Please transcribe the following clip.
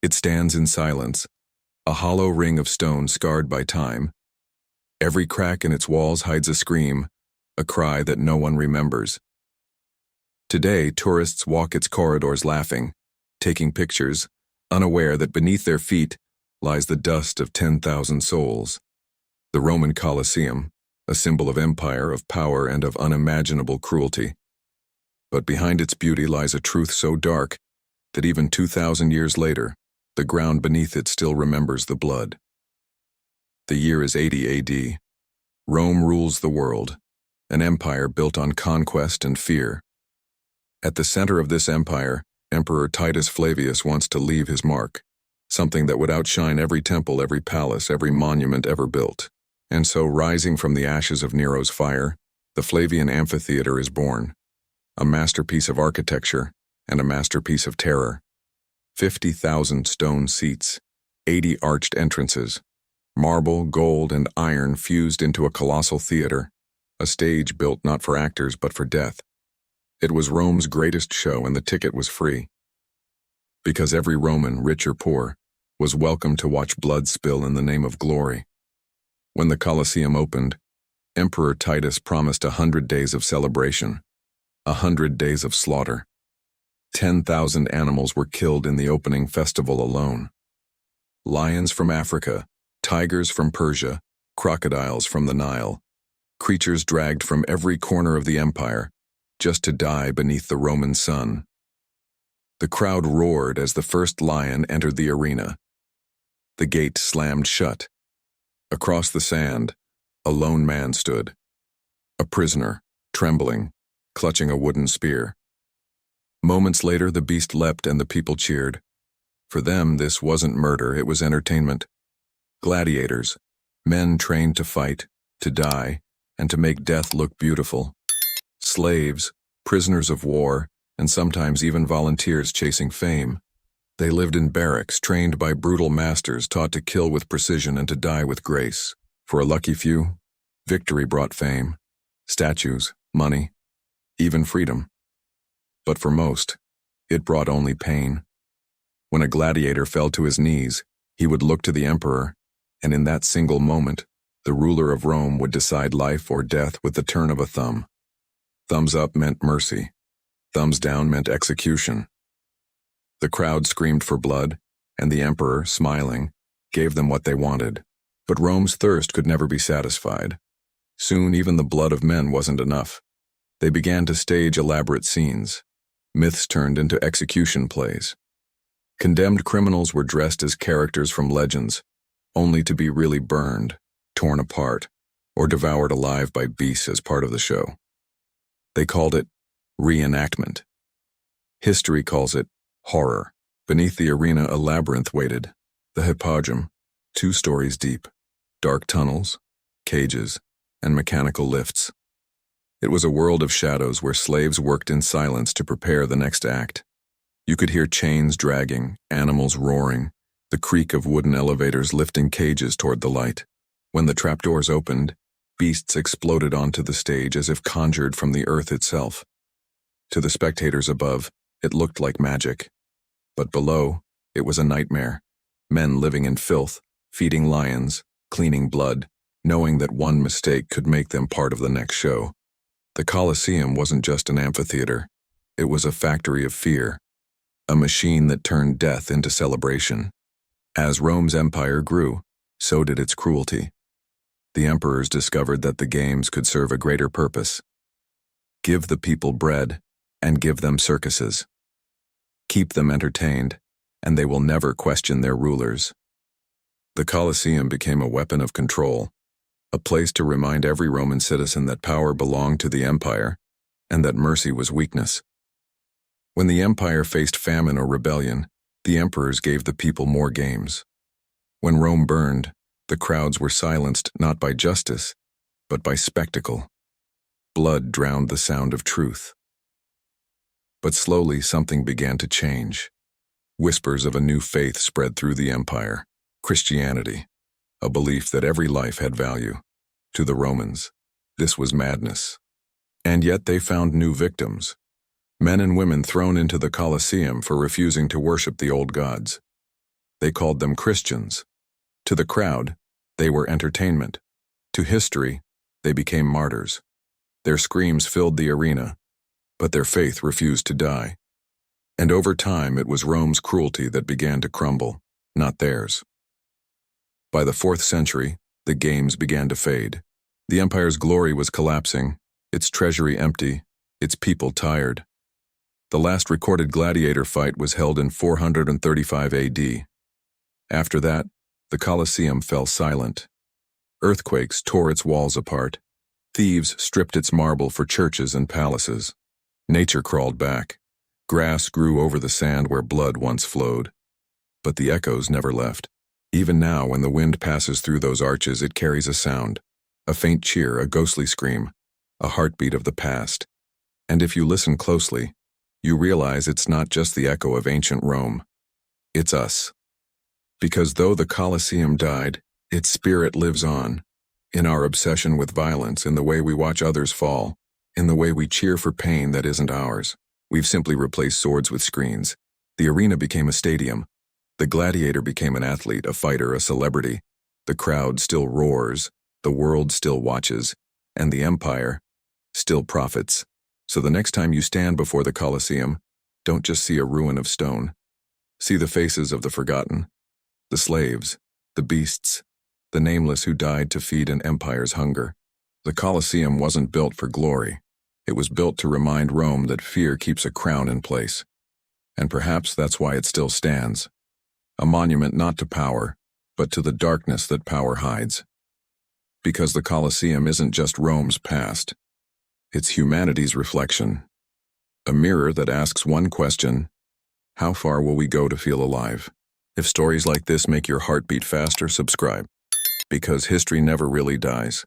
It stands in silence, a hollow ring of stone scarred by time. Every crack in its walls hides a scream, a cry that no one remembers. Today, tourists walk its corridors laughing, taking pictures, unaware that beneath their feet lies the dust of 10,000 souls. The Roman Colosseum, a symbol of empire, of power, and of unimaginable cruelty. But behind its beauty lies a truth so dark that even 2,000 years later, the ground beneath it still remembers the blood. The year is 80 AD. Rome rules the world, an empire built on conquest and fear. At the center of this empire, Emperor Titus Flavius wants to leave his mark, something that would outshine every temple, every palace, every monument ever built. And so, rising from the ashes of Nero's fire, the Flavian amphitheater is born, a masterpiece of architecture and a masterpiece of terror. 50,000 stone seats, 80 arched entrances, marble, gold, and iron fused into a colossal theater, a stage built not for actors but for death. It was Rome's greatest show, and the ticket was free. Because every Roman, rich or poor, was welcome to watch blood spill in the name of glory. When the Colosseum opened, Emperor Titus promised 100 days of celebration, 100 days of slaughter. 10,000 animals were killed in the opening festival alone. Lions from Africa, tigers from Persia, crocodiles from the Nile, creatures dragged from every corner of the empire, just to die beneath the Roman sun. The crowd roared as the first lion entered the arena. The gate slammed shut. Across the sand, a lone man stood, a prisoner, trembling, clutching a wooden spear. Moments later, the beast leapt and the people cheered. For them, this wasn't murder, it was entertainment. Gladiators, men trained to fight, to die, and to make death look beautiful. Slaves, prisoners of war, and sometimes even volunteers chasing fame. They lived in barracks, trained by brutal masters, taught to kill with precision and to die with grace. For a lucky few, victory brought fame, statues, money, even freedom. But for most, it brought only pain. When a gladiator fell to his knees, he would look to the emperor, and in that single moment, the ruler of Rome would decide life or death with the turn of a thumb. Thumbs up meant mercy. Thumbs down meant execution. The crowd screamed for blood, and the emperor, smiling, gave them what they wanted. But Rome's thirst could never be satisfied. Soon even the blood of men wasn't enough. They began to stage elaborate scenes. Myths turned into execution plays. Condemned criminals were dressed as characters from legends, only to be really burned, torn apart, or devoured alive by beasts as part of the show. They called it reenactment. History calls it horror. Beneath the arena, a labyrinth waited, the hippodrome, 2 stories deep, dark tunnels, cages, and mechanical lifts. It was a world of shadows where slaves worked in silence to prepare the next act. You could hear chains dragging, animals roaring, the creak of wooden elevators lifting cages toward the light. When the trapdoors opened, beasts exploded onto the stage as if conjured from the earth itself. To the spectators above, it looked like magic. But below, it was a nightmare. Men living in filth, feeding lions, cleaning blood, knowing that one mistake could make them part of the next show. The Colosseum wasn't just an amphitheater. It was a factory of fear, a machine that turned death into celebration. As Rome's empire grew, so did its cruelty. The emperors discovered that the games could serve a greater purpose. Give the people bread, and give them circuses. Keep them entertained, and they will never question their rulers. The Colosseum became a weapon of control, a place to remind every Roman citizen that power belonged to the empire, and that mercy was weakness. When the empire faced famine or rebellion, the emperors gave the people more games. When Rome burned, the crowds were silenced not by justice, but by spectacle. Blood drowned the sound of truth. But slowly something began to change. Whispers of a new faith spread through the empire, Christianity, a belief that every life had value. To the Romans, this was madness. And yet they found new victims, men and women thrown into the Colosseum for refusing to worship the old gods. they called them Christians. To the crowd, they were entertainment. To history, they became martyrs. Their screams filled the arena, but their faith refused to die. And over time, it was Rome's cruelty that began to crumble, not theirs. By the 4th century, the games began to fade. The empire's glory was collapsing, its treasury empty, its people tired. The last recorded gladiator fight was held in 435 AD. After that, the Colosseum fell silent. Earthquakes tore its walls apart. Thieves stripped its marble for churches and palaces. Nature crawled back. Grass grew over the sand where blood once flowed. But the echoes never left. Even now, when the wind passes through those arches, it carries a sound. A faint cheer, a ghostly scream, a heartbeat of the past. And if you listen closely, you realize it's not just the echo of ancient Rome. It's us. Because though the Colosseum died, its spirit lives on. In our obsession with violence, in the way we watch others fall, in the way we cheer for pain that isn't ours. We've simply replaced swords with screens. The arena became a stadium. The gladiator became an athlete, a fighter, a celebrity. The crowd still roars, the world still watches, and the empire still profits. So the next time you stand before the Colosseum, don't just see a ruin of stone. See the faces of the forgotten, the slaves, the beasts, the nameless who died to feed an empire's hunger. The Colosseum wasn't built for glory. It was built to remind Rome that fear keeps a crown in place. And perhaps that's why it still stands. A monument not to power, but to the darkness that power hides. Because the Colosseum isn't just Rome's past. It's humanity's reflection. A mirror that asks one question: how far will we go to feel alive? If stories like this make your heart beat faster, subscribe. Because history never really dies.